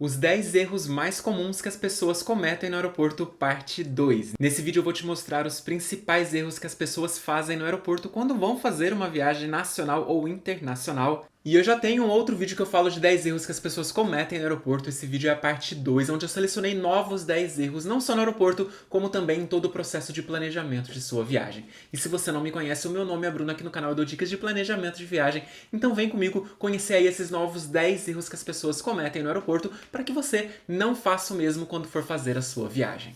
Os 10 erros mais comuns que as pessoas cometem no aeroporto, parte 2. Nesse vídeo eu vou te mostrar os principais erros que as pessoas fazem no aeroporto quando vão fazer uma viagem nacional ou internacional. E eu já tenho um outro vídeo que eu falo de 10 erros que as pessoas cometem no aeroporto. Esse vídeo é a parte 2, onde eu selecionei novos 10 erros, não só no aeroporto, como também em todo o processo de planejamento de sua viagem. E se você não me conhece, o meu nome é Bruno, aqui no canal eu dou dicas de planejamento de viagem. Então vem comigo conhecer aí esses novos 10 erros que as pessoas cometem no aeroporto, para que você não faça o mesmo quando for fazer a sua viagem.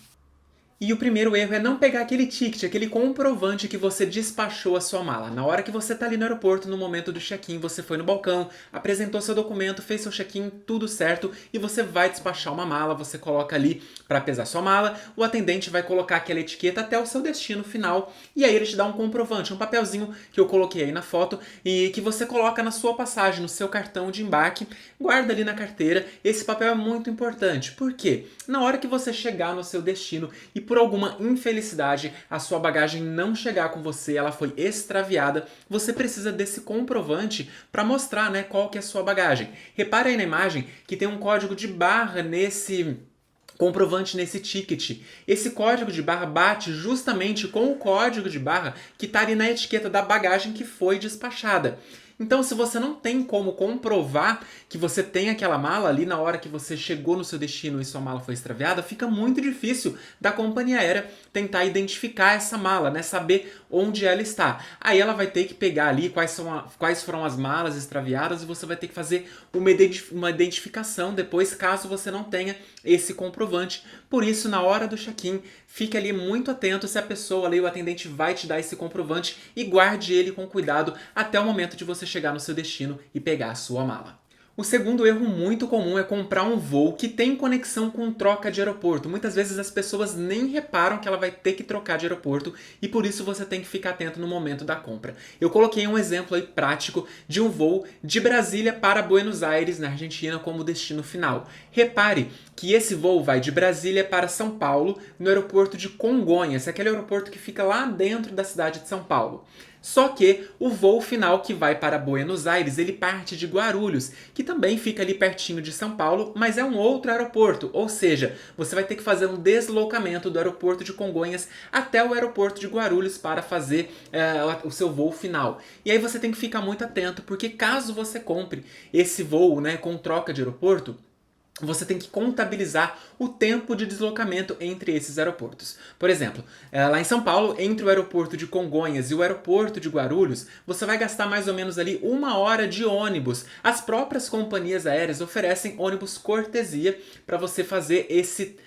E o primeiro erro é não pegar aquele ticket, aquele comprovante que você despachou a sua mala. Na hora que você está ali no aeroporto, no momento do check-in, você foi no balcão, apresentou seu documento, fez seu check-in, tudo certo, e você vai despachar uma mala, você coloca ali para pesar sua mala, o atendente vai colocar aquela etiqueta até o seu destino final, e aí ele te dá um comprovante, um papelzinho que eu coloquei aí na foto, e que você coloca na sua passagem, no seu cartão de embarque, guarda ali na carteira. Esse papel é muito importante, por quê? Na hora que você chegar no seu destino e por alguma infelicidade a sua bagagem não chegar com você, ela foi extraviada, você precisa desse comprovante para mostrar, né, qual que é a sua bagagem. Repare aí na imagem que tem um código de barra nesse comprovante, nesse ticket. Esse código de barra bate justamente com o código de barra que está ali na etiqueta da bagagem que foi despachada. Então, se você não tem como comprovar que você tem aquela mala ali na hora que você chegou no seu destino e sua mala foi extraviada, fica muito difícil da companhia aérea tentar identificar essa mala, né? Saber onde ela está. Aí ela vai ter que pegar ali quais foram as malas extraviadas e você vai ter que fazer uma identificação depois, caso você não tenha esse comprovante. Por isso, na hora do check-in, fique ali muito atento se a pessoa ali, o atendente, vai te dar esse comprovante e guarde ele com cuidado até o momento de você chegar no seu destino e pegar a sua mala. O segundo erro muito comum é comprar um voo que tem conexão com troca de aeroporto. Muitas vezes as pessoas nem reparam que ela vai ter que trocar de aeroporto e por isso você tem que ficar atento no momento da compra. Eu coloquei um exemplo aí prático de um voo de Brasília para Buenos Aires, na Argentina, como destino final. Repare que esse voo vai de Brasília para São Paulo, no aeroporto de Congonhas, aquele aeroporto que fica lá dentro da cidade de São Paulo. Só que o voo final que vai para Buenos Aires, ele parte de Guarulhos, que também fica ali pertinho de São Paulo, mas é um outro aeroporto, ou seja, você vai ter que fazer um deslocamento do aeroporto de Congonhas até o aeroporto de Guarulhos para fazer o seu voo final. E aí você tem que ficar muito atento, porque caso você compre esse voo, né, com troca de aeroporto, você tem que contabilizar o tempo de deslocamento entre esses aeroportos. Por exemplo, lá em São Paulo, entre o aeroporto de Congonhas e o aeroporto de Guarulhos, você vai gastar mais ou menos ali 1 hora de ônibus. As próprias companhias aéreas oferecem ônibus cortesia para você fazer esse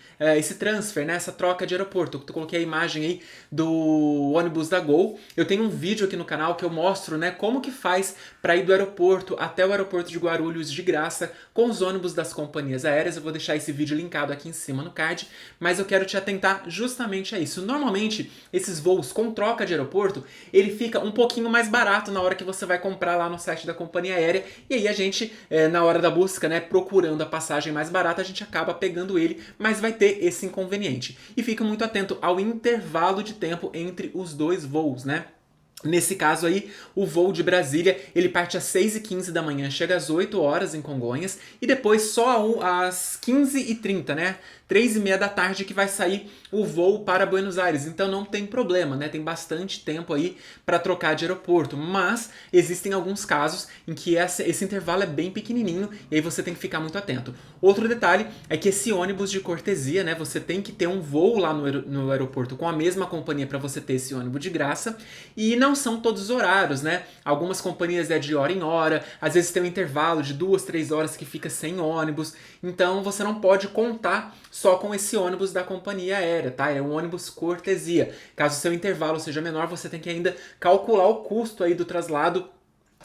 transfer, né? Essa troca de aeroporto. Eu coloquei a imagem aí do ônibus da Gol. Eu tenho um vídeo aqui no canal que eu mostro, né, como que faz para ir do aeroporto até o aeroporto de Guarulhos de graça com os ônibus das companhias aéreas. Eu vou deixar esse vídeo linkado aqui em cima no card, mas eu quero te atentar justamente a isso. Normalmente, esses voos com troca de aeroporto, ele fica um pouquinho mais barato na hora que você vai comprar lá no site da companhia aérea, e aí a gente, na hora da busca, né, procurando a passagem mais barata, a gente acaba pegando ele, mas vai ter esse inconveniente. E fica muito atento ao intervalo de tempo entre os dois voos, né? Nesse caso aí, o voo de Brasília, ele parte às 6h15 da manhã, chega às 8 horas em Congonhas, e depois só às 15h30, né? 3h30 da tarde que vai sair o voo para Buenos Aires. Então não tem problema, né? Tem bastante tempo aí para trocar de aeroporto. Mas existem alguns casos em que esse intervalo é bem pequenininho e aí você tem que ficar muito atento. Outro detalhe é que esse ônibus de cortesia, né? Você tem que ter um voo lá no aeroporto com a mesma companhia para você ter esse ônibus de graça. E não são todos os horários, né? Algumas companhias é de hora em hora, às vezes tem um intervalo de 2, 3 horas que fica sem ônibus. Então você não pode contar só com esse ônibus da companhia aérea, tá? É um ônibus cortesia. Caso o seu intervalo seja menor, você tem que ainda calcular o custo aí do traslado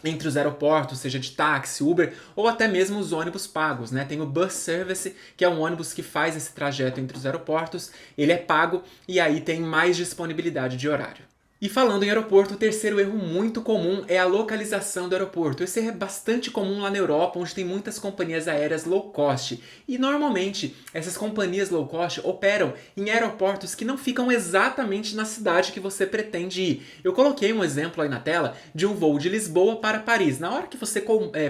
entre os aeroportos, seja de táxi, Uber ou até mesmo os ônibus pagos, né? Tem o Bus Service, que é um ônibus que faz esse trajeto entre os aeroportos, ele é pago e aí tem mais disponibilidade de horário. E falando em aeroporto, o terceiro erro muito comum é a localização do aeroporto. Esse erro é bastante comum lá na Europa, onde tem muitas companhias aéreas low cost. E normalmente, essas companhias low cost operam em aeroportos que não ficam exatamente na cidade que você pretende ir. Eu coloquei um exemplo aí na tela de um voo de Lisboa para Paris. Na hora que você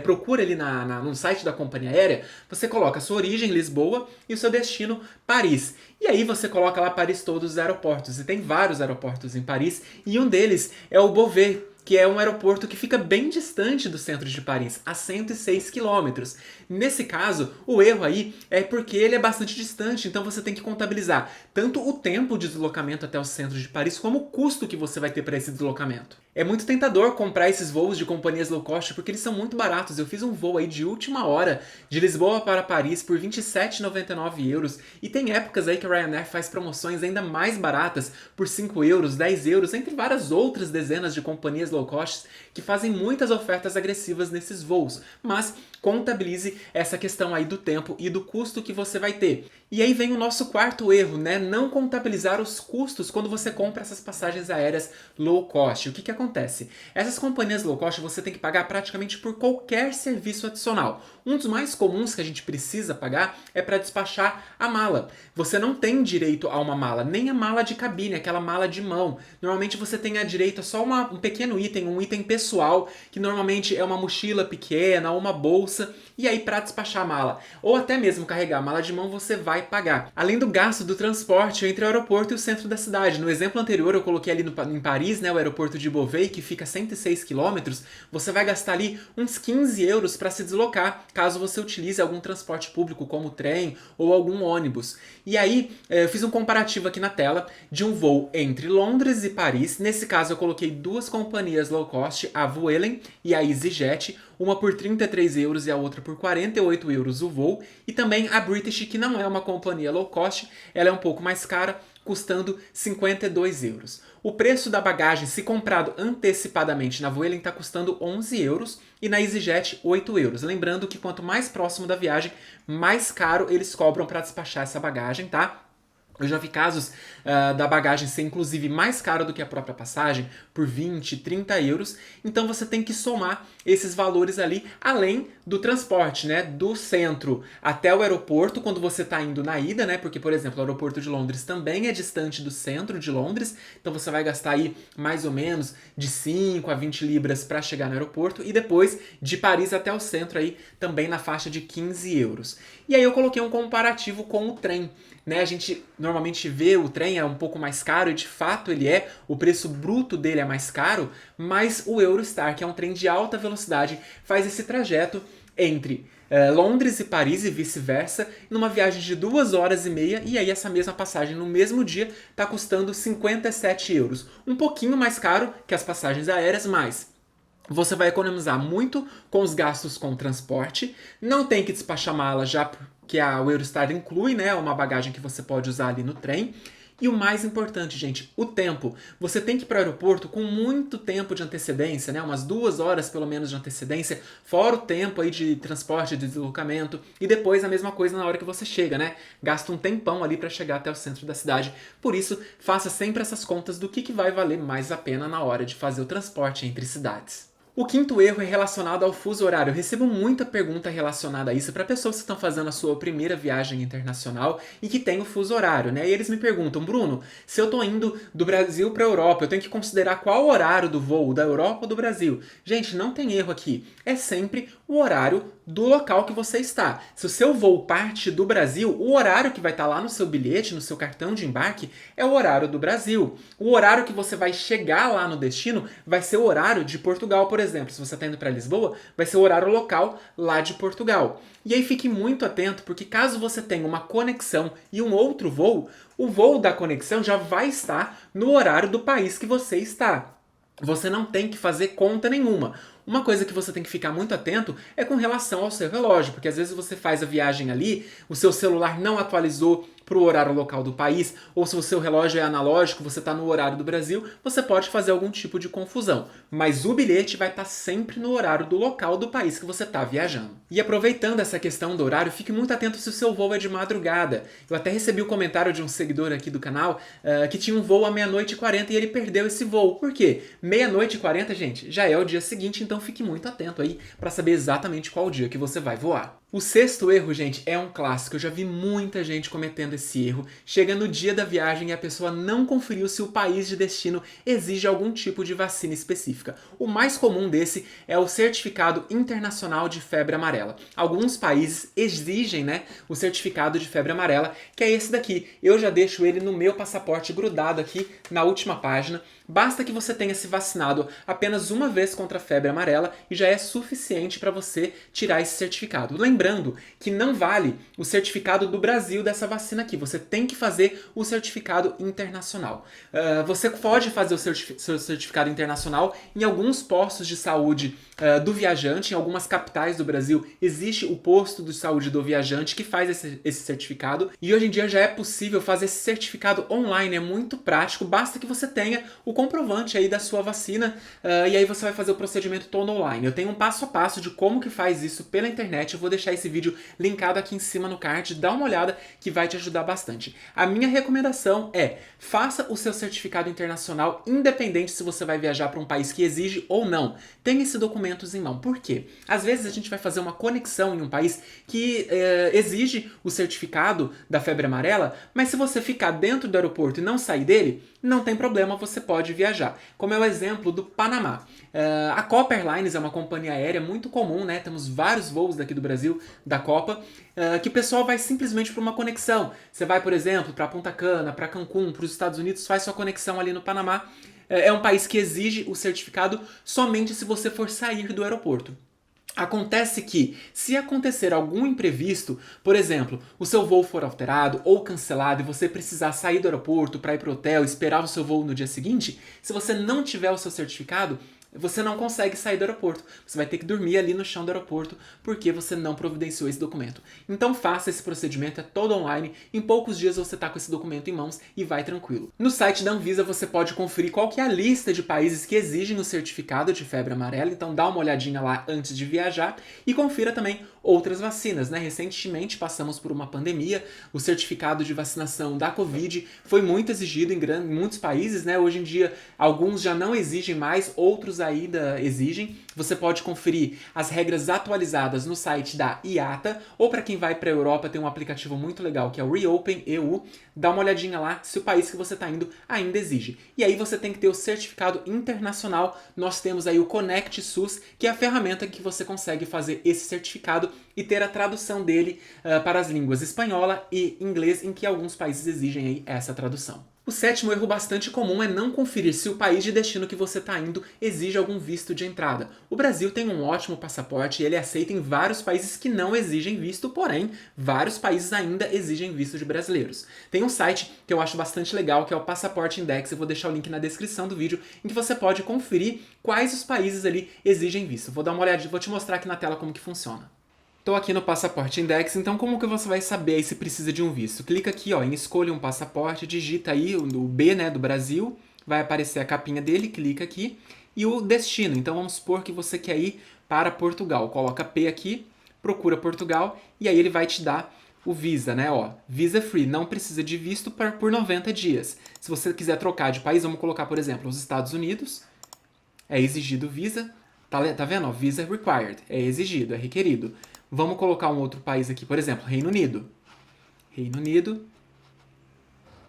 procura ali no site da companhia aérea, você coloca a sua origem, Lisboa, e o seu destino, Paris. E aí você coloca lá Paris todos os aeroportos. E tem vários aeroportos em Paris, e um deles é o Beauvais, que é um aeroporto que fica bem distante do centro de Paris, a 106 quilômetros. Nesse caso, o erro aí é porque ele é bastante distante, então você tem que contabilizar tanto o tempo de deslocamento até o centro de Paris, como o custo que você vai ter para esse deslocamento. É muito tentador comprar esses voos de companhias low cost porque eles são muito baratos. Eu fiz um voo aí de última hora de Lisboa para Paris por 27,99 euros, e tem épocas aí que a Ryanair faz promoções ainda mais baratas por 5 euros, 10 euros, entre várias outras dezenas de companhias low cost que fazem muitas ofertas agressivas nesses voos. Mas contabilize essa questão aí do tempo e do custo que você vai ter. E aí vem o nosso quarto erro, né? Não contabilizar os custos quando você compra essas passagens aéreas low cost. O que acontece? Essas companhias low cost você tem que pagar praticamente por qualquer serviço adicional. Um dos mais comuns que a gente precisa pagar é para despachar a mala. Você não tem direito a uma mala, nem a mala de cabine, aquela mala de mão. Normalmente você tem direito a só um pequeno item, um item pessoal, que normalmente é uma mochila pequena ou uma bolsa. E aí, para despachar a mala, ou até mesmo carregar a mala de mão, você vai pagar. Além do gasto do transporte entre o aeroporto e o centro da cidade. No exemplo anterior, eu coloquei ali em Paris, né, o aeroporto de Beauvais, que fica a 106 quilômetros. Você vai gastar ali uns 15 euros para se deslocar, caso você utilize algum transporte público, como trem ou algum ônibus. E aí, eu fiz um comparativo aqui na tela de um voo entre Londres e Paris. Nesse caso, eu coloquei duas companhias low cost, a Vueling e a EasyJet, uma por 33 euros e a outra por 48 euros o voo, e também a British, que não é uma companhia low cost, ela é um pouco mais cara, custando 52 euros. O preço da bagagem, se comprado antecipadamente na Vueling, está custando 11 euros e na EasyJet 8 euros. Lembrando que quanto mais próximo da viagem, mais caro eles cobram para despachar essa bagagem, tá? Eu já vi casos da bagagem ser inclusive mais cara do que a própria passagem, por 20, 30 euros. Então você tem que somar esses valores ali, além do transporte, né? Do centro até o aeroporto, quando você está indo na ida, né? Porque, por exemplo, o aeroporto de Londres também é distante do centro de Londres. Então você vai gastar aí mais ou menos de 5 a 20 libras para chegar no aeroporto. E depois de Paris até o centro aí, também na faixa de 15 euros. E aí eu coloquei um comparativo com o trem. Né, a gente normalmente vê o trem é um pouco mais caro, e de fato ele é, o preço bruto dele é mais caro, mas o Eurostar, que é um trem de alta velocidade, faz esse trajeto entre Londres e Paris e vice-versa, numa viagem de 2 horas e meia, e aí essa mesma passagem no mesmo dia está custando 57 euros. Um pouquinho mais caro que as passagens aéreas, mas você vai economizar muito com os gastos com transporte, não tem que despachar mala já que o Eurostar inclui, né, uma bagagem que você pode usar ali no trem. E o mais importante, gente, o tempo. Você tem que ir para o aeroporto com muito tempo de antecedência, né? Umas 2 horas pelo menos de antecedência, fora o tempo aí de transporte, de deslocamento, e depois a mesma coisa na hora que você chega, né? Gasta um tempão ali para chegar até o centro da cidade. Por isso, faça sempre essas contas do que vai valer mais a pena na hora de fazer o transporte entre cidades. O quinto erro é relacionado ao fuso horário. Eu recebo muita pergunta relacionada a isso para pessoas que estão fazendo a sua primeira viagem internacional e que tem o fuso horário, né? E eles me perguntam, Bruno, se eu estou indo do Brasil para a Europa, eu tenho que considerar qual horário do voo, da Europa ou do Brasil? Gente, não tem erro aqui. É sempre o horário do local que você está. Se o seu voo parte do Brasil, o horário que vai estar lá no seu bilhete, no seu cartão de embarque, é o horário do Brasil. O horário que você vai chegar lá no destino vai ser o horário de Portugal, por exemplo. Se você está indo para Lisboa, vai ser o horário local lá de Portugal. E aí fique muito atento, porque caso você tenha uma conexão e um outro voo, o voo da conexão já vai estar no horário do país que você está. Você não tem que fazer conta nenhuma. Uma coisa que você tem que ficar muito atento é com relação ao seu relógio, porque às vezes você faz a viagem ali, o seu celular não atualizou para o horário local do país, ou se o seu relógio é analógico, você está no horário do Brasil, você pode fazer algum tipo de confusão. Mas o bilhete vai estar sempre no horário do local do país que você está viajando. E aproveitando essa questão do horário, fique muito atento se o seu voo é de madrugada. Eu até recebi o comentário de um seguidor aqui do canal que tinha um voo à 00:40 e ele perdeu esse voo. Por quê? 00:40, gente, já é o dia seguinte, então fique muito atento aí para saber exatamente qual dia que você vai voar. O sexto erro, gente, é um clássico. Eu já vi muita gente cometendo esse erro. Chega no dia da viagem e a pessoa não conferiu se o país de destino exige algum tipo de vacina específica. O mais comum desse é o certificado internacional de febre amarela. Alguns países exigem, né, o certificado de febre amarela, que é esse daqui. Eu já deixo ele no meu passaporte grudado aqui na última página. Basta que você tenha se vacinado apenas uma vez contra a febre amarela e já é suficiente para você tirar esse certificado. Lembrando que não vale o certificado do Brasil dessa vacina aqui. Você tem que fazer o certificado internacional. Você pode fazer o seu certificado internacional em alguns postos de saúde do viajante. Em algumas capitais do Brasil existe o posto de saúde do viajante que faz esse certificado. E hoje em dia já é possível fazer esse certificado online. É muito prático. Basta que você tenha o comprovante aí da sua vacina e aí você vai fazer o procedimento todo online. Eu tenho um passo a passo de como que faz isso pela internet. Eu vou deixar esse vídeo linkado aqui em cima no card. Dá uma olhada que vai te ajudar bastante. A minha recomendação é: faça o seu certificado internacional independente se você vai viajar para um país que exige ou não. Tenha esses documentos em mão. Por quê? Às vezes a gente vai fazer uma conexão em um país que exige o certificado da febre amarela, mas se você ficar dentro do aeroporto e não sair dele, não tem problema, você pode viajar. Como é o exemplo do Panamá. A Copa Airlines é uma companhia aérea muito comum, né? Temos vários voos daqui do Brasil, da Copa, que o pessoal vai simplesmente para uma conexão. Você vai, por exemplo, para Punta Cana, para Cancún, para os Estados Unidos, faz sua conexão ali no Panamá. É um país que exige o certificado somente se você for sair do aeroporto. Acontece que, se acontecer algum imprevisto, por exemplo, o seu voo for alterado ou cancelado e você precisar sair do aeroporto para ir para o hotel e esperar o seu voo no dia seguinte, se você não tiver o seu certificado, você não consegue sair do aeroporto. Você vai ter que dormir ali no chão do aeroporto porque você não providenciou esse documento. Então faça esse procedimento, é todo online. Em poucos dias você está com esse documento em mãos e vai tranquilo. No site da Anvisa você pode conferir qual que é a lista de países que exigem o certificado de febre amarela. Então dá uma olhadinha lá antes de viajar e confira também outras vacinas, né? Recentemente passamos por uma pandemia. O certificado de vacinação da Covid foi muito exigido em muitos países, né? Hoje em dia alguns já não exigem mais, outros ainda exigem. Você pode conferir as regras atualizadas no site da IATA, ou para quem vai para a Europa tem um aplicativo muito legal que é o Reopen EU. Dá uma olhadinha lá se o país que você está indo ainda exige. E aí você tem que ter o certificado internacional. Nós temos aí o Connect SUS, que é a ferramenta que você consegue fazer esse certificado e ter a tradução dele para as línguas espanhola e inglês, em que alguns países exigem aí essa tradução. O sétimo erro bastante comum é não conferir se o país de destino que você está indo exige algum visto de entrada. O Brasil tem um ótimo passaporte e ele é aceito em vários países que não exigem visto, porém, vários países ainda exigem visto de brasileiros. Tem um site que eu acho bastante legal, que é o Passaporte Index, eu vou deixar o link na descrição do vídeo, em que você pode conferir quais os países ali exigem visto. Vou dar uma olhadinha, vou te mostrar aqui na tela como que funciona. Estou aqui no Passaporte Index, então como que você vai saber aí se precisa de um visto? Clica aqui ó, em Escolha um passaporte, digita aí o B, né, do Brasil, vai aparecer a capinha dele, clica aqui, e o destino. Então vamos supor que você quer ir para Portugal. Coloca P aqui, procura Portugal, e aí ele vai te dar o Visa, né? Ó, Visa Free, não precisa de visto por 90 dias. Se você quiser trocar de país, vamos colocar, por exemplo, os Estados Unidos, é exigido Visa, tá vendo? Ó, Visa Required, é exigido, é requerido. Vamos colocar um outro país aqui, por exemplo, Reino Unido. Reino Unido,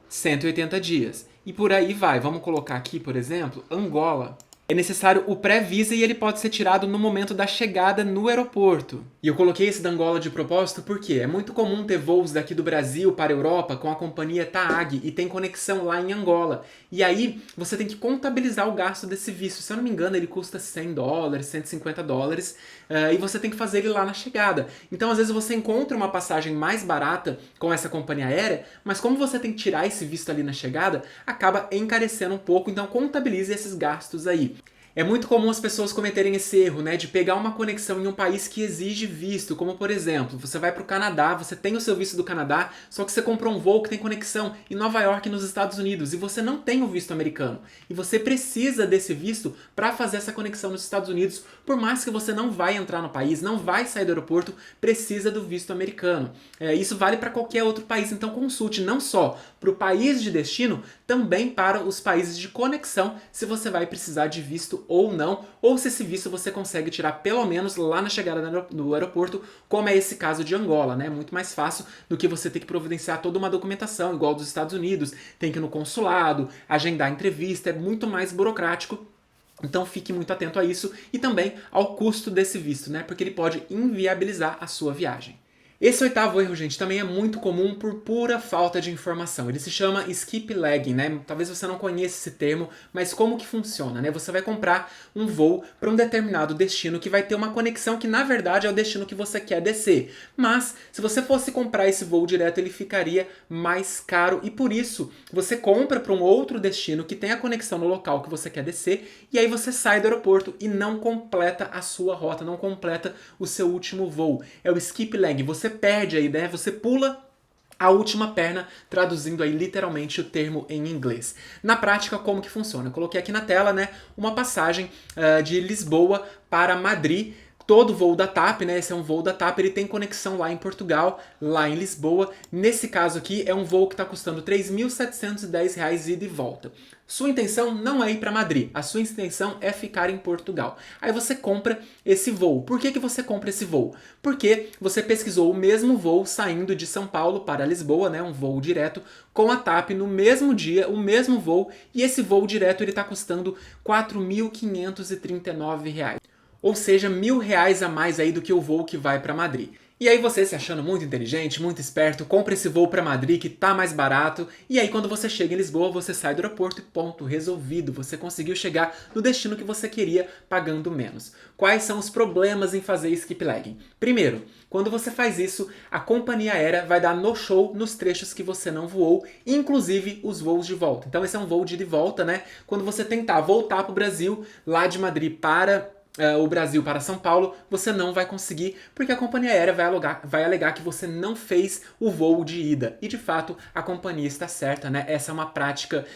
180 dias. E por aí vai. Vamos colocar aqui, por exemplo, Angola. É necessário o pré-visa e ele pode ser tirado no momento da chegada no aeroporto. E eu coloquei esse da Angola de propósito porque é muito comum ter voos daqui do Brasil para a Europa com a companhia TAAG e tem conexão lá em Angola. E aí você tem que contabilizar o gasto desse visto. Se eu não me engano, ele custa $100, $150 e você tem que fazer ele lá na chegada. Então às vezes você encontra uma passagem mais barata com essa companhia aérea, mas como você tem que tirar esse visto ali na chegada, acaba encarecendo um pouco, então contabilize esses gastos aí. É muito comum as pessoas cometerem esse erro, né, de pegar uma conexão em um país que exige visto, como por exemplo, você vai para o Canadá, você tem o seu visto do Canadá, só que você comprou um voo que tem conexão em Nova York, nos Estados Unidos, e você não tem o visto americano. E você precisa desse visto para fazer essa conexão nos Estados Unidos, por mais que você não vai entrar no país, não vai sair do aeroporto, precisa do visto americano. Isso vale para qualquer outro país, então consulte não só para o país de destino, também para os países de conexão, se você vai precisar de visto ou não, ou se esse visto você consegue tirar pelo menos lá na chegada no aeroporto, como é esse caso de Angola, né? Muito mais fácil do que você ter que providenciar toda uma documentação, igual dos Estados Unidos, tem que ir no consulado, agendar entrevista, é muito mais burocrático. Então fique muito atento a isso e também ao custo desse visto, né? Porque ele pode inviabilizar a sua viagem. Esse oitavo erro, gente, também é muito comum por pura falta de informação. Ele se chama skip lagging, né? Talvez você não conheça esse termo, mas como que funciona, né? Você vai comprar um voo para um determinado destino que vai ter uma conexão que, na verdade, é o destino que você quer descer. Mas, se você fosse comprar esse voo direto, ele ficaria mais caro e, por isso, você compra para um outro destino que tem a conexão no local que você quer descer e aí você sai do aeroporto e não completa a sua rota, não completa o seu último voo. É o skip lag. Você perde a ideia, você pula a última perna, traduzindo aí literalmente o termo em inglês. Na prática, como que funciona? Eu coloquei aqui na tela, né, uma passagem de Lisboa para Madrid. Todo voo da TAP, né? Esse é um voo da TAP, ele tem conexão lá em Portugal, lá em Lisboa. Nesse caso aqui, é um voo que está custando R$ 3.710 ida e volta. Sua intenção não é ir para Madrid, a sua intenção é ficar em Portugal. Aí você compra esse voo. Por que você compra esse voo? Porque você pesquisou o mesmo voo saindo de São Paulo para Lisboa, né? Um voo direto com a TAP no mesmo dia, o mesmo voo, e esse voo direto ele está custando R$ 4.539. Ou seja, R$ 1.000 a mais aí do que o voo que vai para Madrid. E aí você, se achando muito inteligente, muito esperto, compra esse voo para Madrid que tá mais barato, e aí quando você chega em Lisboa, você sai do aeroporto e ponto, resolvido. Você conseguiu chegar no destino que você queria pagando menos. Quais são os problemas em fazer skip lagging? Primeiro, quando você faz isso, a companhia aérea vai dar no show nos trechos que você não voou, inclusive os voos de volta. Então esse é um voo de ida e volta, né? Quando você tentar voltar para o Brasil, lá de Madrid para o Brasil para São Paulo, você não vai conseguir, porque a companhia aérea vai alegar que você não fez o voo de ida. E de fato, a companhia está certa, né? Essa é uma prática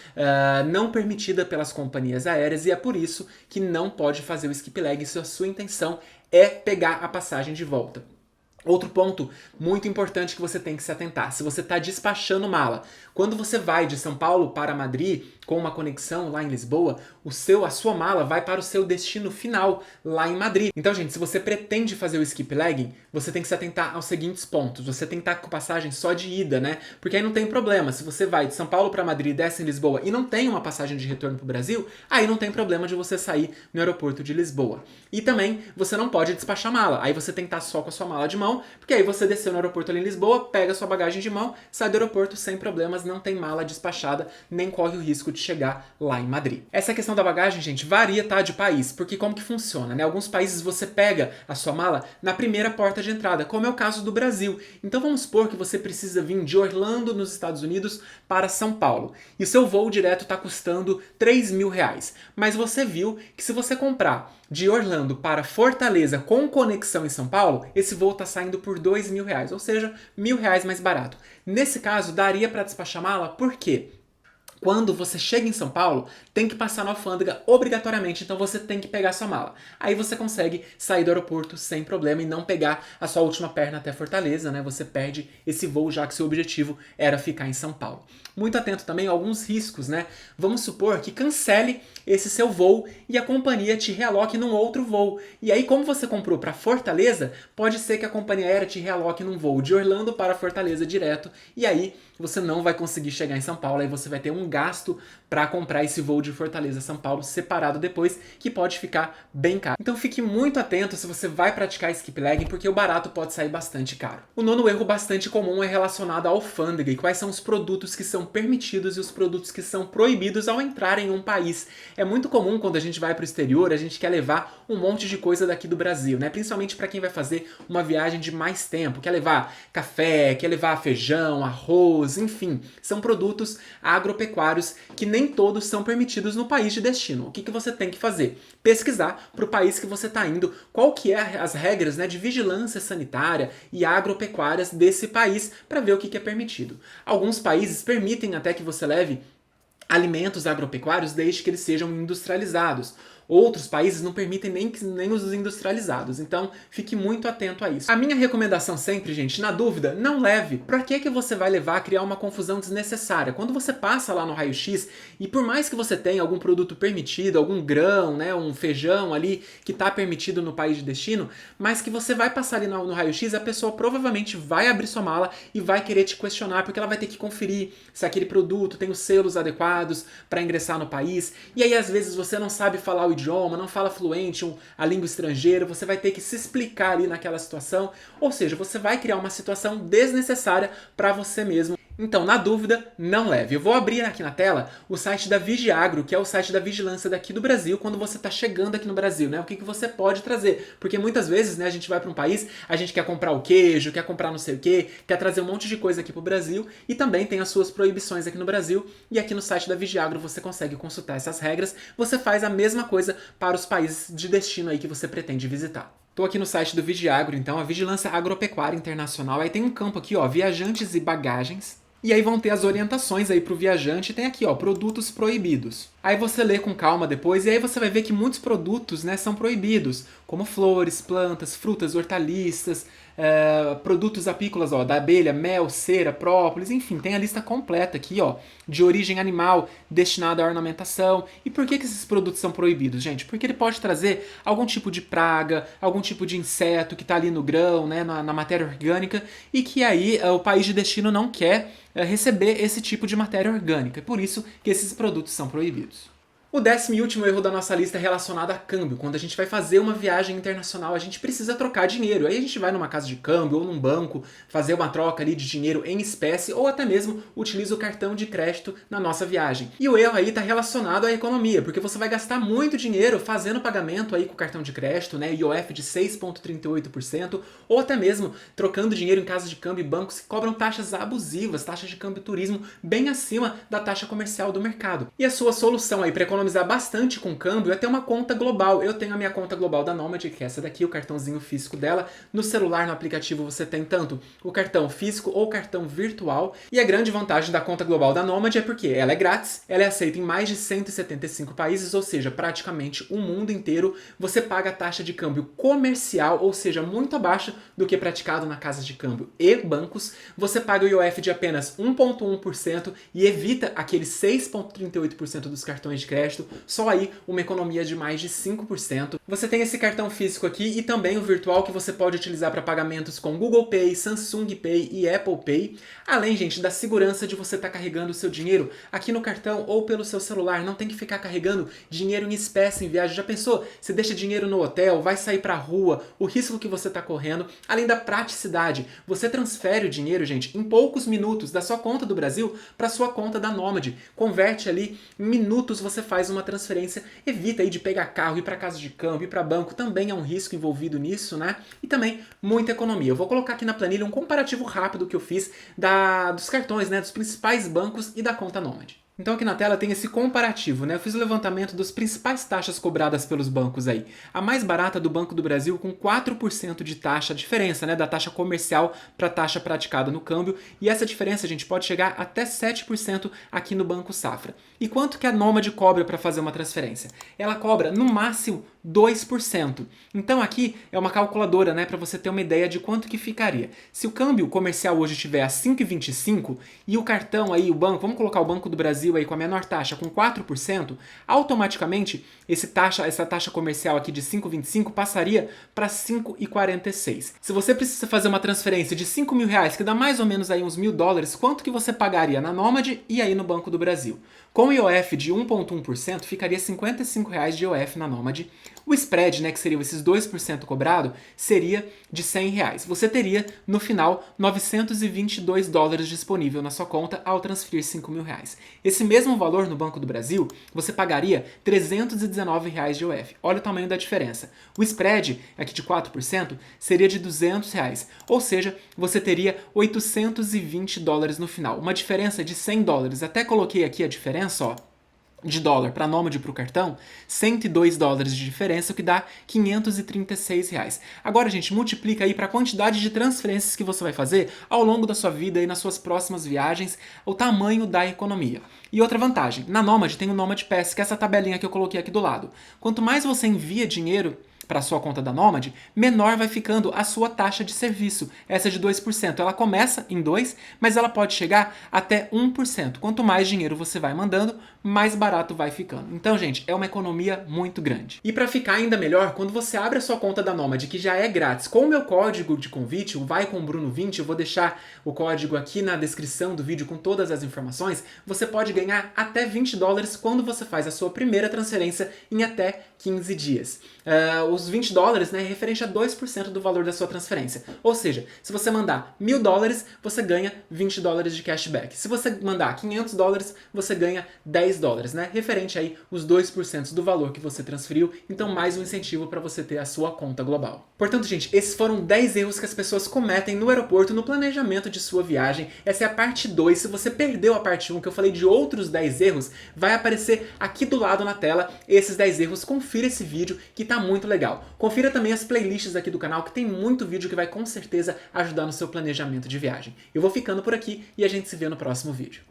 não permitida pelas companhias aéreas e é por isso que não pode fazer o skip lag se a sua intenção é pegar a passagem de volta. Outro ponto muito importante que você tem que se atentar, se você está despachando mala, quando você vai de São Paulo para Madrid com uma conexão lá em Lisboa, a sua mala vai para o seu destino final lá em Madrid. Então, gente, se você pretende fazer o skip lagging, você tem que se atentar aos seguintes pontos. Você tem que estar com passagem só de ida, né? Porque aí não tem problema. Se você vai de São Paulo para Madrid, desce em Lisboa e não tem uma passagem de retorno para o Brasil, aí não tem problema de você sair no aeroporto de Lisboa. E também você não pode despachar mala. Aí você tem que estar só com a sua mala de mão, porque aí você desceu no aeroporto ali em Lisboa, pega a sua bagagem de mão, sai do aeroporto sem problemas, não tem mala despachada, nem corre o risco de chegar lá em Madrid. Essa questão da bagagem, gente, varia, tá, de país, porque como que funciona, né? Alguns países você pega a sua mala na primeira porta de entrada, como é o caso do Brasil. Então vamos supor que você precisa vir de Orlando, nos Estados Unidos, para São Paulo. E o seu voo direto está custando R$ 3.000. Mas você viu que se você comprar de Orlando para Fortaleza com conexão em São Paulo, esse voo está saindo por R$ 2.000, ou seja, R$ 1.000 mais barato. Nesse caso, daria para despachar mala, por quê? Quando você chega em São Paulo, tem que passar na alfândega obrigatoriamente, então você tem que pegar sua mala. Aí você consegue sair do aeroporto sem problema e não pegar a sua última perna até Fortaleza, né? Você perde esse voo já que seu objetivo era ficar em São Paulo. Muito atento também a alguns riscos, né? Vamos supor que cancele esse seu voo e a companhia te realoque num outro voo. E aí, como você comprou para Fortaleza, pode ser que a companhia aérea te realoque num voo de Orlando para Fortaleza direto, e aí você não vai conseguir chegar em São Paulo, aí você vai ter um gasto para comprar esse voo de Fortaleza a São Paulo separado depois, que pode ficar bem caro. Então fique muito atento se você vai praticar skip lagging, porque o barato pode sair bastante caro. O nono erro bastante comum é relacionado à alfândega e quais são os produtos que são permitidos e os produtos que são proibidos ao entrar em um país. É muito comum quando a gente vai para o exterior, a gente quer levar um monte de coisa daqui do Brasil, né? Principalmente para quem vai fazer uma viagem de mais tempo, quer levar café, quer levar feijão, arroz, enfim, são produtos agropecuários agropecuários que nem todos são permitidos no país de destino. O que você tem que fazer? Pesquisar para o país que você está indo qual que é as regras, né, de vigilância sanitária e agropecuárias desse país para ver o que é permitido. Alguns países permitem até que você leve alimentos agropecuários desde que eles sejam industrializados. Outros países não permitem nem os industrializados, então fique muito atento a isso. A minha recomendação sempre, gente, na dúvida, não leve. Pra que você vai levar a criar uma confusão desnecessária? Quando você passa lá no raio-x, e por mais que você tenha algum produto permitido, algum grão, né, um feijão ali que está permitido no país de destino, mas que você vai passar ali no raio-x, a pessoa provavelmente vai abrir sua mala e vai querer te questionar, porque ela vai ter que conferir se aquele produto tem os selos adequados para ingressar no país, e aí às vezes você não sabe falar o idioma, não fala fluente a língua estrangeira, você vai ter que se explicar ali naquela situação, ou seja, você vai criar uma situação desnecessária para você mesmo. Então, na dúvida, não leve. Eu vou abrir aqui na tela o site da Vigiagro, que é o site da vigilância daqui do Brasil, quando você está chegando aqui no Brasil, né? O que você pode trazer? Porque muitas vezes, né, a gente vai para um país, a gente quer comprar o queijo, quer comprar não sei o quê, quer trazer um monte de coisa aqui para o Brasil e também tem as suas proibições aqui no Brasil. E aqui no site da Vigiagro você consegue consultar essas regras. Você faz a mesma coisa para os países de destino aí que você pretende visitar. Estou aqui no site do Vigiagro, então, a Vigilância Agropecuária Internacional. Aí tem um campo aqui, ó, viajantes e bagagens. E aí vão ter as orientações aí para o viajante, tem aqui, ó, produtos proibidos. Aí você lê com calma depois e aí você vai ver que muitos produtos, né, são proibidos, como flores, plantas, frutas, hortaliças, produtos apícolas, ó, da abelha, mel, cera, própolis, enfim, tem a lista completa aqui, ó, de origem animal destinada à ornamentação. E por que esses produtos são proibidos, gente? Porque ele pode trazer algum tipo de praga, algum tipo de inseto que está ali no grão, né, na matéria orgânica, e que aí o país de destino não quer receber esse tipo de matéria orgânica. É por isso que esses produtos são proibidos. O 10º e último erro da nossa lista é relacionado a câmbio. Quando a gente vai fazer uma viagem internacional, a gente precisa trocar dinheiro. Aí a gente vai numa casa de câmbio ou num banco fazer uma troca ali de dinheiro em espécie ou até mesmo utiliza o cartão de crédito na nossa viagem. E o erro aí está relacionado à economia, porque você vai gastar muito dinheiro fazendo pagamento aí com o cartão de crédito, né, IOF de 6,38%, ou até mesmo trocando dinheiro em casas de câmbio e bancos que cobram taxas abusivas, taxas de câmbio e turismo bem acima da taxa comercial do mercado. E a sua solução aí para economizar bastante com câmbio é ter uma conta global. Eu tenho a minha conta global da Nomad, que é essa daqui, o cartãozinho físico dela. No celular, no aplicativo, você tem tanto o cartão físico ou cartão virtual. E a grande vantagem da conta global da Nomad é porque ela é grátis, ela é aceita em mais de 175 países, ou seja, praticamente o mundo inteiro. Você paga a taxa de câmbio comercial, ou seja, muito abaixo do que é praticado na casa de câmbio e bancos. Você paga o IOF de apenas 1,1% e evita aqueles 6,38% dos cartões de crédito. Só aí uma economia de mais de 5%. Você tem esse cartão físico aqui e também o virtual que você pode utilizar para pagamentos com Google Pay, Samsung Pay e Apple Pay. Além, gente, da segurança de você estar carregando o seu dinheiro aqui no cartão ou pelo seu celular. Não tem que ficar carregando dinheiro em espécie em viagem. Já pensou? Você deixa dinheiro no hotel, vai sair para a rua, o risco que você está correndo. Além da praticidade, você transfere o dinheiro, gente, em poucos minutos da sua conta do Brasil para sua conta da Nomad. Converte ali, em minutos você faz uma transferência, evita aí de pegar carro, ir para casa de câmbio, ir para banco, também é um risco envolvido nisso, né? E também muita economia. Eu vou colocar aqui na planilha um comparativo rápido que eu fiz dos cartões, né, dos principais bancos e da conta Nomad. Então aqui na tela tem esse comparativo, né? Eu fiz o levantamento das principais taxas cobradas pelos bancos aí. A mais barata do Banco do Brasil com 4% de taxa, a diferença, né, da taxa comercial para a taxa praticada no câmbio. E essa diferença, a gente pode chegar até 7% aqui no Banco Safra. E quanto que a Nomad cobra para fazer uma transferência? Ela cobra no máximo 2%. Então aqui é uma calculadora, né, para você ter uma ideia de quanto que ficaria. Se o câmbio comercial hoje estiver a 5,25 e o cartão aí, o banco, vamos colocar o Banco do Brasil aí com a menor taxa, com 4%, automaticamente essa taxa comercial aqui de 5,25 passaria para 5,46. Se você precisa fazer uma transferência de 5 mil reais, que dá mais ou menos aí uns $1.000, quanto que você pagaria na Nomad e aí no Banco do Brasil? Com IOF de 1,1%, ficaria R$ 55 de IOF na Nomad, O spread, né, que seria esses 2% cobrado, seria de R$100. Você teria, no final, $922 disponível na sua conta ao transferir R$5.000. Esse mesmo valor no Banco do Brasil, você pagaria R$319 de IOF. Olha o tamanho da diferença. O spread, aqui de 4%, seria de R$200, ou seja, você teria $820 no final. Uma diferença de $100. Até coloquei aqui a diferença, ó, de dólar para Nômade para o cartão, $102 de diferença, o que dá R$536. Agora, gente, multiplica aí para a quantidade de transferências que você vai fazer ao longo da sua vida e nas suas próximas viagens, o tamanho da economia. E outra vantagem, na Nômade tem o Nômade Pass, que é essa tabelinha que eu coloquei aqui do lado. Quanto mais você envia dinheiro para a sua conta da Nômade, menor vai ficando a sua taxa de serviço, essa de 2%. Ela começa em 2%, mas ela pode chegar até 1%. Quanto mais dinheiro você vai mandando, mais barato vai ficando. Então, gente, é uma economia muito grande. E para ficar ainda melhor, quando você abre a sua conta da Nômade, que já é grátis, com o meu código de convite, o Vai com Bruno 20, eu vou deixar o código aqui na descrição do vídeo com todas as informações, você pode ganhar até $20 quando você faz a sua primeira transferência em até 15 dias. Os $20, né, é referente a 2% do valor da sua transferência. Ou seja, se você mandar $1.000, você ganha $20 de cashback. Se você mandar $500, você ganha $10, né? Referente aí os 2% do valor que você transferiu, então mais um incentivo para você ter a sua conta global. Portanto, gente, esses foram 10 erros que as pessoas cometem no aeroporto no planejamento de sua viagem. Essa é a parte 2. Se você perdeu a parte 1, que eu falei de outros 10 erros, vai aparecer aqui do lado na tela esses 10 erros. Confira esse vídeo que tá muito legal. Confira também as playlists aqui do canal, que tem muito vídeo que vai com certeza ajudar no seu planejamento de viagem. Eu vou ficando por aqui e a gente se vê no próximo vídeo.